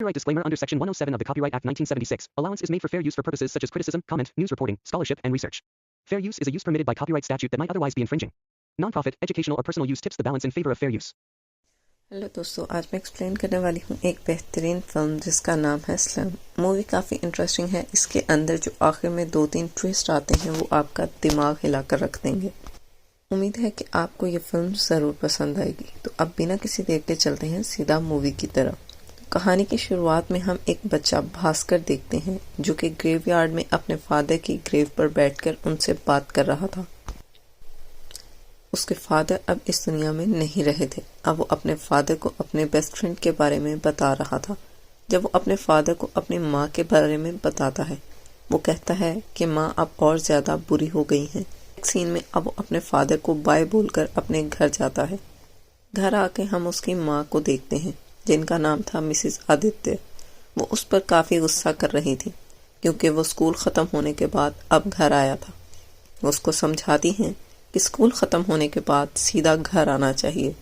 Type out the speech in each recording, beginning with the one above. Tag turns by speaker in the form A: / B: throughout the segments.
A: Copyright disclaimer under Section 107 of the Copyright Act 1976. Allowance is made for fair use for purposes such as criticism, comment, news reporting, scholarship, and research. Fair use is a use permitted by copyright statute that might otherwise be infringing. Non-profit, educational or personal use tips the balance in favor of fair use.
B: Hello दोस्तों, आज मैं explain करने वाली हूँ एक बेहतरीन film जिसका नाम है स्लम। मूवी काफ़ी इंटरेस्टिंग है। इसके अंदर जो आखिर में 2-3 ट्विस्ट आते हैं वो आपका दिमाग हिलाकर रख देंगे। उम्मीद है कि आपको ये फिल्म ज़रूर पसंद आएगी। तो अब बिना किसी देर के चलते हैं सीधा मूवी की तरफ। कहानी की शुरुआत में हम एक बच्चा भास्कर देखते हैं जो कि ग्रेवयार्ड में अपने फादर की ग्रेव पर बैठकर उनसे बात कर रहा था। उसके फादर अब इस दुनिया में नहीं रहे थे। अब वो अपने फादर को अपने बेस्ट फ्रेंड के बारे में बता रहा था। जब वो अपने फादर को अपनी माँ के बारे में बताता है, वो कहता है कि माँ अब और ज़्यादा बुरी हो गई हैं। एक सीन में अब वो अपने फादर को बाय बोलकर अपने घर जाता है। घर आके हम उसकी माँ को देखते हैं जिनका नाम था मिसेस आदित्य। वो उस पर काफ़ी गुस्सा कर रही थी क्योंकि वो स्कूल ख़त्म होने के बाद अब घर आया था। वो उसको समझाती हैं कि स्कूल ख़त्म होने के बाद सीधा घर आना चाहिए।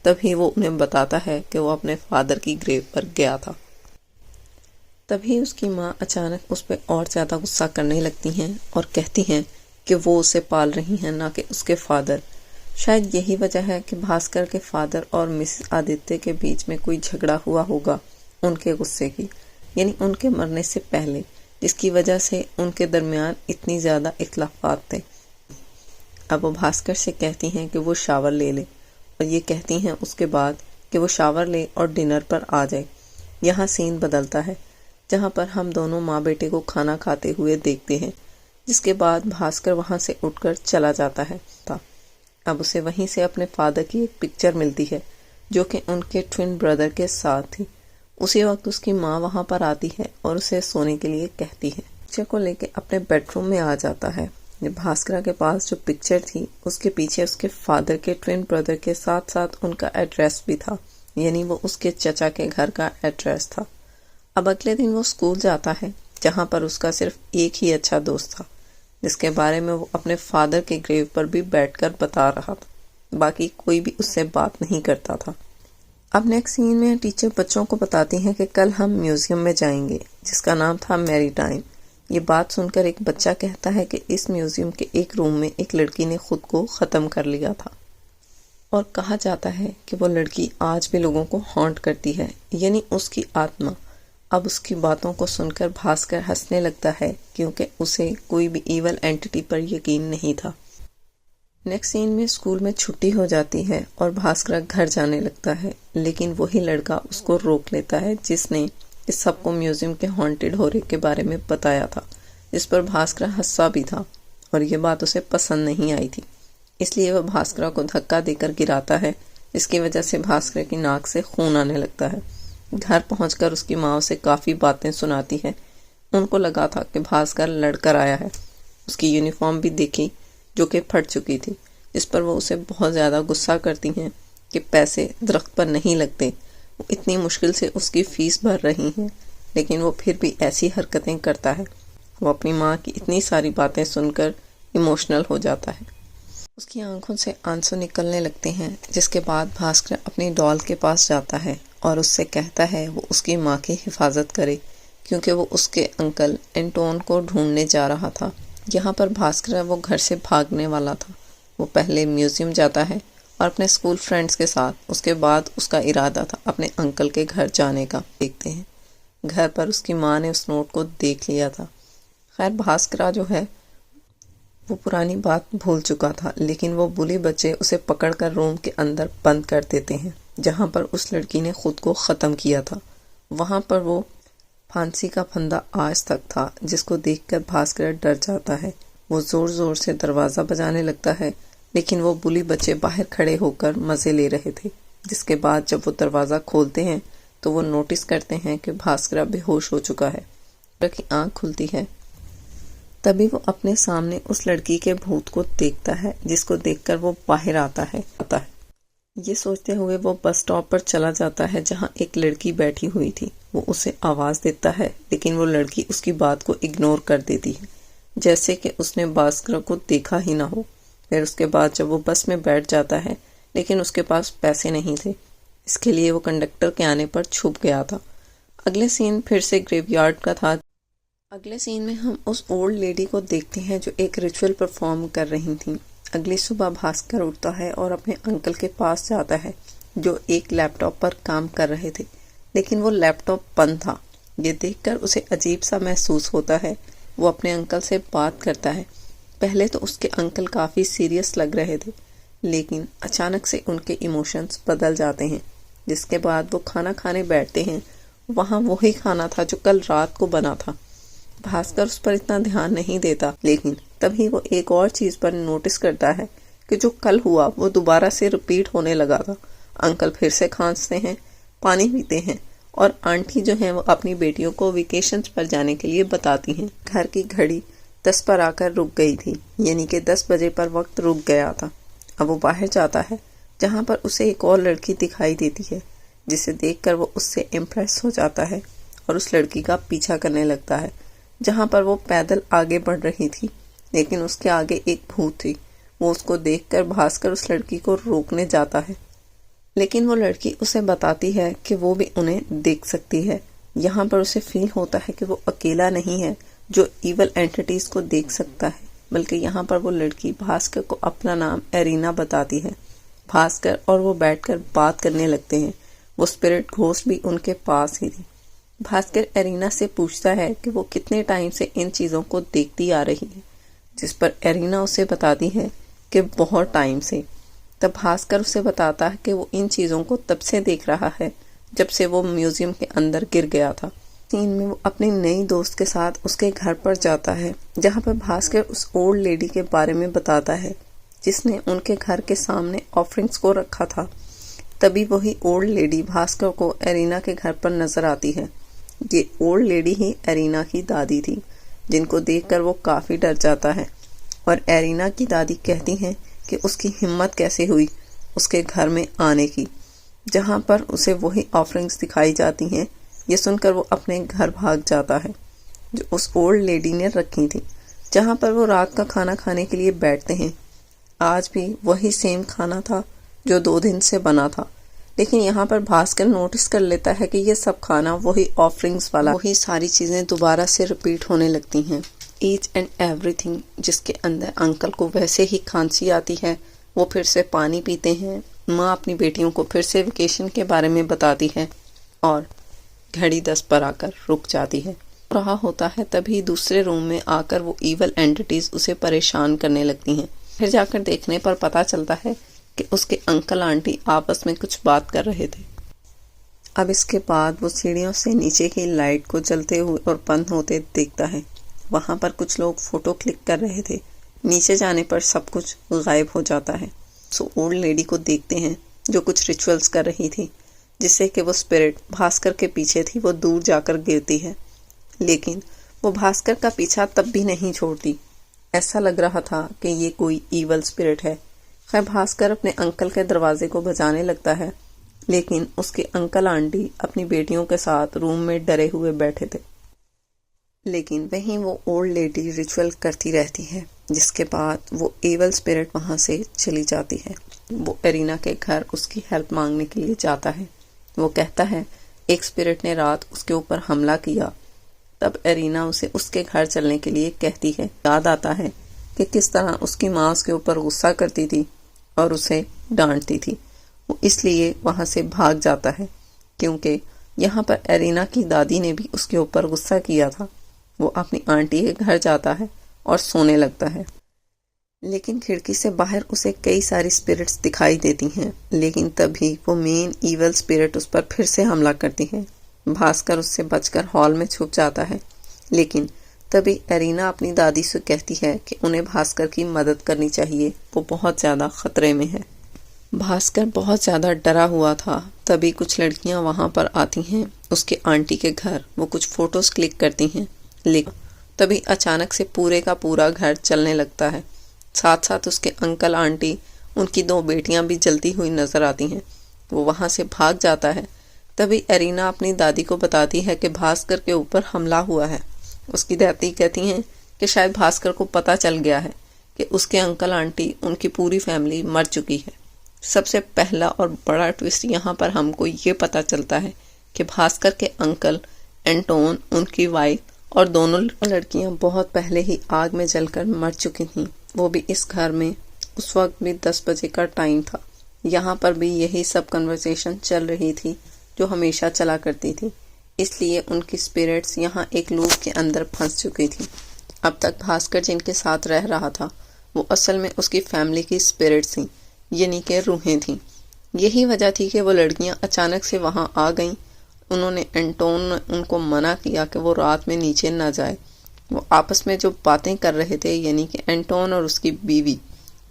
B: तभी वो उन्हें बताता है कि वो अपने फादर की ग्रेव पर गया था। तभी उसकी माँ अचानक उस पर और ज़्यादा गुस्सा करने लगती हैं और कहती हैं कि वो उसे पाल रही हैं, ना कि उसके फादर। शायद यही वजह है कि भास्कर के फादर और मिसेस आदित्य के बीच में कोई झगड़ा हुआ होगा उनके गुस्से की, यानी उनके मरने से पहले, जिसकी वजह से उनके दरमियान इतनी ज़्यादा इख्लाफात थे। अब वो भास्कर से कहती हैं कि वो शावर ले ले और ये कहती हैं उसके बाद कि वो शावर ले और डिनर पर आ जाए। यहाँ सीन बदलता है जहाँ पर हम दोनों माँ बेटे को खाना खाते हुए देखते हैं, जिसके बाद भास्कर वहाँ से उठकर चला जाता है। अब उसे वहीं से अपने फादर की एक पिक्चर मिलती है जो कि उनके ट्विन ब्रदर के साथ थी। उसी वक्त उसकी माँ वहाँ पर आती है और उसे सोने के लिए कहती है। पिक्चर को लेके अपने बेडरूम में आ जाता है। भास्कर के पास जो पिक्चर थी उसके पीछे उसके फादर के ट्विन ब्रदर के साथ साथ उनका एड्रेस भी था, यानी वो उसके चचा के घर का एड्रेस था। अब अगले दिन वो स्कूल जाता है जहाँ पर उसका सिर्फ एक ही अच्छा दोस्त था जिसके बारे में वो अपने फादर के ग्रेव पर भी बैठकर बता रहा था। बाकी कोई भी उससे बात नहीं करता था। अब नेक्स्ट सीन में टीचर बच्चों को बताती हैं कि कल हम म्यूजियम में जाएंगे जिसका नाम था मैरीटाइम। ये बात सुनकर एक बच्चा कहता है कि इस म्यूजियम के एक रूम में एक लड़की ने खुद को ख़त्म कर लिया था और कहा जाता है कि वो लड़की आज भी लोगों को हॉन्ट करती है, यानी उसकी आत्मा। अब उसकी बातों को सुनकर भास्कर हंसने लगता है क्योंकि उसे कोई भी इवल एंटिटी पर यकीन नहीं था। नेक्स्ट सीन में स्कूल में छुट्टी हो जाती है और भास्कर घर जाने लगता है, लेकिन वही लड़का उसको रोक लेता है जिसने इस सबको म्यूजियम के हॉन्टेड होने के बारे में बताया था, जिस पर भास्कर हंसा भी था और ये बात उसे पसंद नहीं आई थी। इसलिए वह भास्कर को धक्का देकर गिराता है, जिसकी वजह से भास्कर की नाक से खून आने लगता है। घर पहुंचकर उसकी माँ उसे काफ़ी बातें सुनाती है। उनको लगा था कि भास्कर लड़कर आया है। उसकी यूनिफॉर्म भी देखी जो कि फट चुकी थी, जिस पर वो उसे बहुत ज़्यादा गुस्सा करती हैं कि पैसे दरख्त पर नहीं लगते। वो इतनी मुश्किल से उसकी फ़ीस भर रही हैं, लेकिन वो फिर भी ऐसी हरकतें करता है। वो अपनी माँ की इतनी सारी बातें सुनकर इमोशनल हो जाता है। उसकी आंखों से आंसू निकलने लगते हैं, जिसके बाद भास्कर अपनी डॉल के पास जाता है और उससे कहता है वो उसकी माँ की हिफाजत करे क्योंकि वो उसके अंकल एंटोन को ढूंढने जा रहा था। यहाँ पर भास्कर वो घर से भागने वाला था। वो पहले म्यूज़ियम जाता है और अपने स्कूल फ्रेंड्स के साथ, उसके बाद उसका इरादा था अपने अंकल के घर जाने का। देखते हैं घर पर उसकी माँ ने उस नोट को देख लिया था। खैर भास्कर जो है वो पुरानी बात भूल चुका था, लेकिन वो बुली बच्चे उसे पकड़कर रूम के अंदर बंद कर देते हैं जहाँ पर उस लड़की ने खुद को ख़त्म किया था। वहाँ पर वो फांसी का फंदा आज तक था, जिसको देखकर भास्कर डर जाता है। वो ज़ोर ज़ोर से दरवाज़ा बजाने लगता है, लेकिन वो बुली बच्चे बाहर खड़े होकर मज़े ले रहे थे। जिसके बाद जब वो दरवाज़ा खोलते हैं तो वो नोटिस करते हैं कि भास्कर बेहोश हो चुका है। की आँख खुलती है, तभी वो अपने सामने उस लड़की के भूत को देखता है, जिसको देखकर वो बाहर आता है। ये सोचते हुए वो बस स्टॉप पर चला जाता है जहाँ एक लड़की बैठी हुई थी। वो उसे आवाज़ देता है, लेकिन वो लड़की उसकी बात को इग्नोर कर देती है, जैसे कि उसने भास्कर को देखा ही ना हो। फिर उसके बाद जब वो बस में बैठ जाता है, लेकिन उसके पास पैसे नहीं थे। इसके लिए वो कंडक्टर के आने पर छुप गया था। अगले सीन फिर से ग्रेवयार्ड का था। अगले सीन में हम उस ओल्ड लेडी को देखते हैं जो एक रिचुअल परफॉर्म कर रही थी। अगली सुबह भास्कर उठता है और अपने अंकल के पास जाता है जो एक लैपटॉप पर काम कर रहे थे, लेकिन वो लैपटॉप बंद था। ये देखकर उसे अजीब सा महसूस होता है। वो अपने अंकल से बात करता है। पहले तो उसके अंकल काफ़ी सीरियस लग रहे थे, लेकिन अचानक से उनके इमोशंस बदल जाते हैं। जिसके बाद वो खाना खाने बैठते हैं। वहाँ वही खाना था जो कल रात को बना था। भास्कर उस पर इतना ध्यान नहीं देता, लेकिन तभी वो एक और चीज़ पर नोटिस करता है कि जो कल हुआ वो दोबारा से रिपीट होने लगा था। अंकल फिर से खांसते हैं, पानी पीते हैं और आंटी जो है वो अपनी बेटियों को वेकेशंस पर जाने के लिए बताती हैं। घर की घड़ी 10 पर आकर रुक गई थी, यानी कि 10 बजे पर वक्त रुक गया था। अब वो बाहर जाता है जहाँ पर उसे एक और लड़की दिखाई देती है, जिसे देखकर वो उससे इम्प्रेस हो जाता है और उस लड़की का पीछा करने लगता है। जहाँ पर वो पैदल आगे बढ़ रही थी, लेकिन उसके आगे एक भूत थी। वो उसको देखकर भास्कर उस लड़की को रोकने जाता है, लेकिन वो लड़की उसे बताती है कि वो भी उन्हें देख सकती है। यहाँ पर उसे फील होता है कि वो अकेला नहीं है जो इवल एंटिटीज को देख सकता है, बल्कि यहाँ पर वो लड़की भास्कर को अपना नाम एरिना बताती है। भास्कर और वो बैठकर बात करने लगते हैं। वो स्पिरिट घोस्ट भी उनके पास ही थी। भास्कर एरिना से पूछता है कि वो कितने टाइम से इन चीज़ों को देखती आ रही है, जिस पर एरिना उसे बताती है कि बहुत टाइम से। तब भास्कर उसे बताता है कि वो इन चीज़ों को तब से देख रहा है जब से वो म्यूजियम के अंदर गिर गया था। सीन में वो अपनी नई दोस्त के साथ उसके घर पर जाता है, जहाँ पर भास्कर उस ओल्ड लेडी के बारे में बताता है जिसने उनके घर के सामने ऑफरिंग्स को रखा था। तभी वही ओल्ड लेडी भास्कर को एरिना के घर पर नजर आती है। ये ओल्ड लेडी ही एरिना की दादी थी, जिनको देखकर वो काफ़ी डर जाता है और एरिना की दादी कहती हैं कि उसकी हिम्मत कैसे हुई उसके घर में आने की, जहाँ पर उसे वही ऑफरिंग्स दिखाई जाती हैं। ये सुनकर वो अपने घर भाग जाता है जो उस ओल्ड लेडी ने रखी थी, जहाँ पर वो रात का खाना खाने के लिए बैठते हैं। आज भी वही सेम खाना था जो 2 दिन से बना था, लेकिन यहाँ पर भास्कर नोटिस कर लेता है कि ये सब खाना वही ऑफरिंग्स वाला, वही सारी चीज़ें दोबारा से रिपीट होने लगती हैं। ईच एंड एवरीथिंग, जिसके अंदर अंकल को वैसे ही खांसी आती है, वो फिर से पानी पीते हैं। माँ अपनी बेटियों को फिर से वेकेशन के बारे में बताती है और घड़ी 10 पर आकर रुक जाती है। रहा होता है तभी दूसरे रूम में आकर वो इवल एंटिटीज उसे परेशान करने लगती हैं। फिर जाकर देखने पर पता चलता है कि उसके अंकल आंटी आपस में कुछ बात कर रहे थे। अब इसके बाद वो सीढ़ियों से नीचे की लाइट को जलते हुए और बंद होते देखता है। वहाँ पर कुछ लोग फोटो क्लिक कर रहे थे। नीचे जाने पर सब कुछ गायब हो जाता है। सो ओल्ड लेडी को देखते हैं जो कुछ रिचुअल्स कर रही थी, जिससे कि वो स्पिरिट भास्कर के पीछे थी वो दूर जाकर गिरती है, लेकिन वो भास्कर का पीछा तब भी नहीं छोड़ती। ऐसा लग रहा था कि ये कोई ईवल स्पिरिट है। खैर भास्कर अपने अंकल के दरवाजे को बजाने लगता है, लेकिन उसके अंकल आंटी अपनी बेटियों के साथ रूम में डरे हुए बैठे थे। लेकिन वहीं वो ओल्ड लेडी रिचुअल करती रहती है, जिसके बाद वो ईवल स्पिरिट वहाँ से चली जाती है। वो एरिना के घर उसकी हेल्प मांगने के लिए जाता है। वो कहता है एक स्पिरिट ने रात उसके ऊपर हमला किया। तब एरिना उसे उसके घर चलने के लिए कहती है। याद आता है कि किस तरह उसकी माँ उसके ऊपर गुस्सा करती थी और उसे डांटती थी। वो इसलिए वहाँ से भाग जाता है क्योंकि यहाँ पर एरिना की दादी ने भी उसके ऊपर गुस्सा किया था। वो अपनी आंटी के घर जाता है और सोने लगता है, लेकिन खिड़की से बाहर उसे कई सारी स्पिरिट्स दिखाई देती हैं। लेकिन तभी वो मेन ईवल स्पिरिट उस पर फिर से हमला करती है। भास्कर उससे बचकर हॉल में छुप जाता है, लेकिन तभी एरिना अपनी दादी से कहती है कि उन्हें भास्कर की मदद करनी चाहिए, वो बहुत ज़्यादा खतरे में है। भास्कर बहुत ज़्यादा डरा हुआ था। तभी कुछ लड़कियां वहां पर आती हैं उसके आंटी के घर। वो कुछ फ़ोटोज़ क्लिक करती हैं, लेकिन तभी अचानक से पूरे का पूरा घर चलने लगता है। साथ साथ उसके अंकल आंटी, उनकी 2 बेटियां भी जलती हुई नज़र आती हैं। वो वहाँ से भाग जाता है। तभी एरिना अपनी दादी को बताती है कि भास्कर के ऊपर हमला हुआ है। उसकी दादी कहती हैं कि शायद भास्कर को पता चल गया है कि उसके अंकल आंटी, उनकी पूरी फैमिली मर चुकी है। सबसे पहला और बड़ा ट्विस्ट यहाँ पर हमको ये पता चलता है कि भास्कर के अंकल एंटोन, उनकी वाइफ और दोनों लड़कियां बहुत पहले ही आग में जलकर मर चुकी थीं। वो भी इस घर में। उस वक्त भी 10 बजे का टाइम था। यहाँ पर भी यही सब कन्वर्सेशन चल रही थी जो हमेशा चला करती थी। इसलिए उनकी स्पिरिट्स यहाँ एक लूप के अंदर फंस चुकी थी। अब तक भास्कर जिनके साथ रह रहा था वो असल में उसकी फैमिली की स्पिरिट्स थी, यानी कि रूहें थीं। यही वजह थी कि वो लड़कियां अचानक से वहां आ गईं। उन्होंने एंटोन ने उनको मना किया कि वो रात में नीचे ना जाए। वो आपस में जो बातें कर रहे थे, यानी कि एंटोन और उसकी बीवी,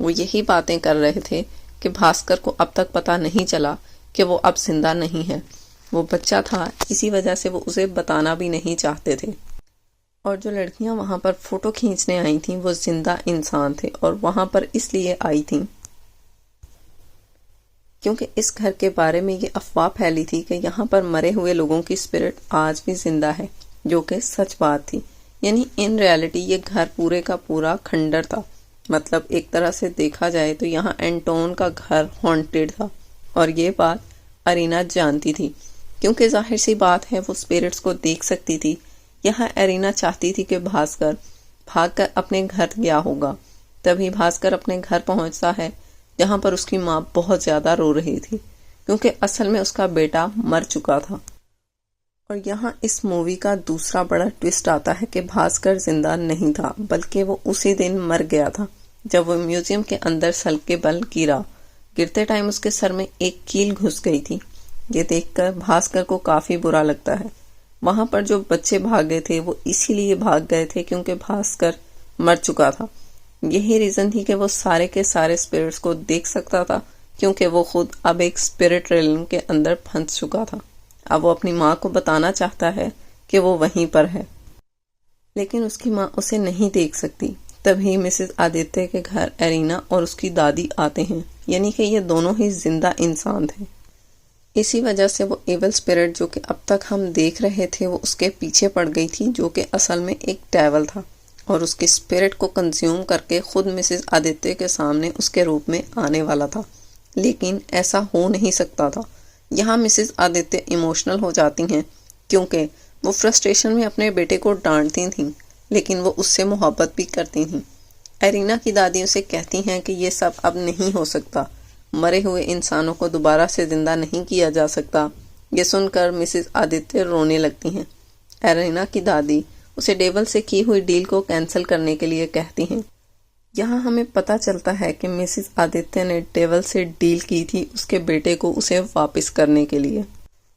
B: वो यही बातें कर रहे थे कि भास्कर को अब तक पता नहीं चला कि वो अब जिंदा नहीं है। वो बच्चा था, इसी वजह से वो उसे बताना भी नहीं चाहते थे। और जो लड़कियां वहां पर फोटो खींचने आई थीं वो जिंदा इंसान थे और वहां पर इसलिए आई थीं क्योंकि इस घर के बारे में ये अफवाह फैली थी कि यहाँ पर मरे हुए लोगों की स्पिरिट आज भी जिंदा है, जो कि सच बात थी। यानी इन रियलिटी ये घर पूरे का पूरा खंडर था। मतलब एक तरह से देखा जाए तो यहाँ एंटोन का घर हॉन्टेड था और ये बात अरीना जानती थी, क्योंकि जाहिर सी बात है वो स्पिरिट्स को देख सकती थी। यहाँ अरीना चाहती थी कि भास्कर भागकर अपने घर गया होगा। तभी भास्कर अपने घर पहुंचता है जहां पर उसकी माँ बहुत ज्यादा रो रही थी, क्योंकि असल में उसका बेटा मर चुका था। और यहाँ इस मूवी का दूसरा बड़ा ट्विस्ट आता है कि भास्कर जिंदा नहीं था, बल्कि वो उसी दिन मर गया था जब वो म्यूजियम के अंदर सल के बल गिरा। गिरते टाइम उसके सर में एक कील घुस गई थी। ये देखकर भास्कर को काफी बुरा लगता है। वहां पर जो बच्चे भागे थे वो इसीलिए भाग गए थे क्योंकि भास्कर मर चुका था। यही रीजन थी कि वो सारे के सारे स्पिरिट्स को देख सकता था, क्योंकि वो खुद अब एक स्पिरिट रेलम के अंदर फंस चुका था। अब वो अपनी माँ को बताना चाहता है कि वो वहीं पर है, लेकिन उसकी माँ उसे नहीं देख सकती। तभी मिसेस आदित्य के घर एरिना और उसकी दादी आते हैं, यानी कि ये दोनों ही जिंदा इंसान थे। इसी वजह से वो एवल स्पिरिट जो कि अब तक हम देख रहे थे वो उसके पीछे पड़ गई थी, जो कि असल में एक डेविल था और उसके स्पिरिट को कंज्यूम करके खुद मिसेस आदित्य के सामने उसके रूप में आने वाला था। लेकिन ऐसा हो नहीं सकता था। यहाँ मिसेस आदित्य इमोशनल हो जाती हैं क्योंकि वो फ्रस्ट्रेशन में अपने बेटे को डांटती थीं, लेकिन वो उससे मोहब्बत भी करती थीं। एरिना की दादी उसे कहती हैं कि ये सब अब नहीं हो सकता, मरे हुए इंसानों को दोबारा से जिंदा नहीं किया जा सकता। ये सुनकर मिसेस आदित्य रोने लगती हैं। एरिना की दादी उसे डेविल से की हुई डील को कैंसिल करने के लिए कहती हैं। यहाँ हमें पता चलता है कि मिसेस आदित्य ने डेविल से डील की थी उसके बेटे को उसे वापस करने के लिए।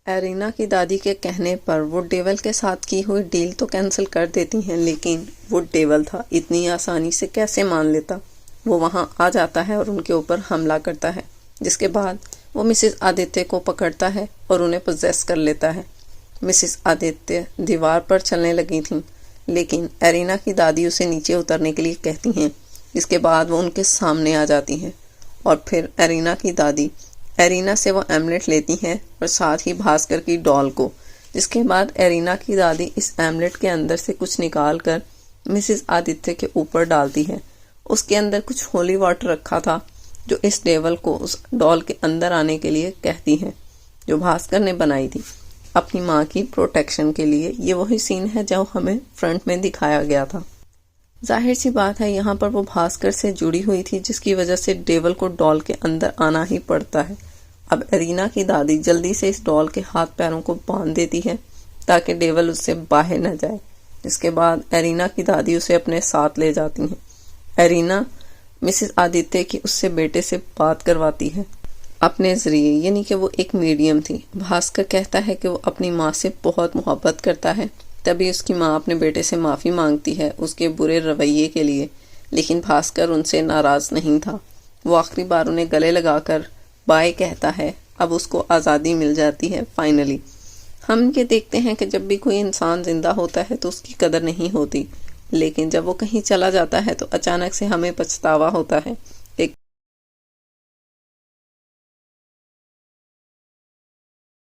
B: एरिना की दादी के कहने पर वो डेविल के साथ की हुई डील तो कैंसिल कर देती हैं, लेकिन वो डेविल था, इतनी आसानी से कैसे मान लेता। वो वहाँ आ जाता है और उनके ऊपर हमला करता है, जिसके बाद वो मिसेस आदित्य को पकड़ता है और उन्हें पोजेस कर लेता है। मिसेस आदित्य दीवार पर चलने लगी थीं, लेकिन एरिना की दादी उसे नीचे उतरने के लिए कहती हैं, जिसके बाद वो उनके सामने आ जाती हैं। और फिर एरिना की दादी एरिना से वो एमलेट लेती हैं और साथ ही भास्कर की डॉल को, जिसके बाद एरिना की दादी इस एमलेट के अंदर से कुछ निकाल कर मिसेस आदित्य के ऊपर डालती है। उसके अंदर कुछ होली वाटर रखा था जो इस डेविल को उस डॉल के अंदर आने के लिए कहती है, जो भास्कर ने बनाई थी अपनी माँ की प्रोटेक्शन के लिए। ये वही सीन है जो हमें फ्रंट में दिखाया गया था। जाहिर सी बात है यहाँ पर वो भास्कर से जुड़ी हुई थी, जिसकी वजह से डेविल को डॉल के अंदर आना ही पड़ता है। अब एरिना की दादी जल्दी से इस डॉल के हाथ पैरों को बांध देती है ताकि डेविल उससे बाहर न जाए। जिसके बाद एरिना की दादी उसे अपने साथ ले जाती हैं। एरिना मिसेस आदित्य की उससे बेटे से बात करवाती है अपने जरिए, यानी कि वो एक मीडियम थी। भास्कर कहता है कि वो अपनी माँ से बहुत मोहब्बत करता है। तभी उसकी माँ अपने बेटे से माफ़ी मांगती है उसके बुरे रवैये के लिए, लेकिन भास्कर उनसे नाराज़ नहीं था। वो आखिरी बार उन्हें गले लगाकर बाय कहता है। अब उसको आज़ादी मिल जाती है फाइनली। हम ये देखते हैं कि जब भी कोई इंसान जिंदा होता है तो उसकी कदर नहीं होती, लेकिन जब वो कहीं चला जाता है तो अचानक से हमें पछतावा होता है।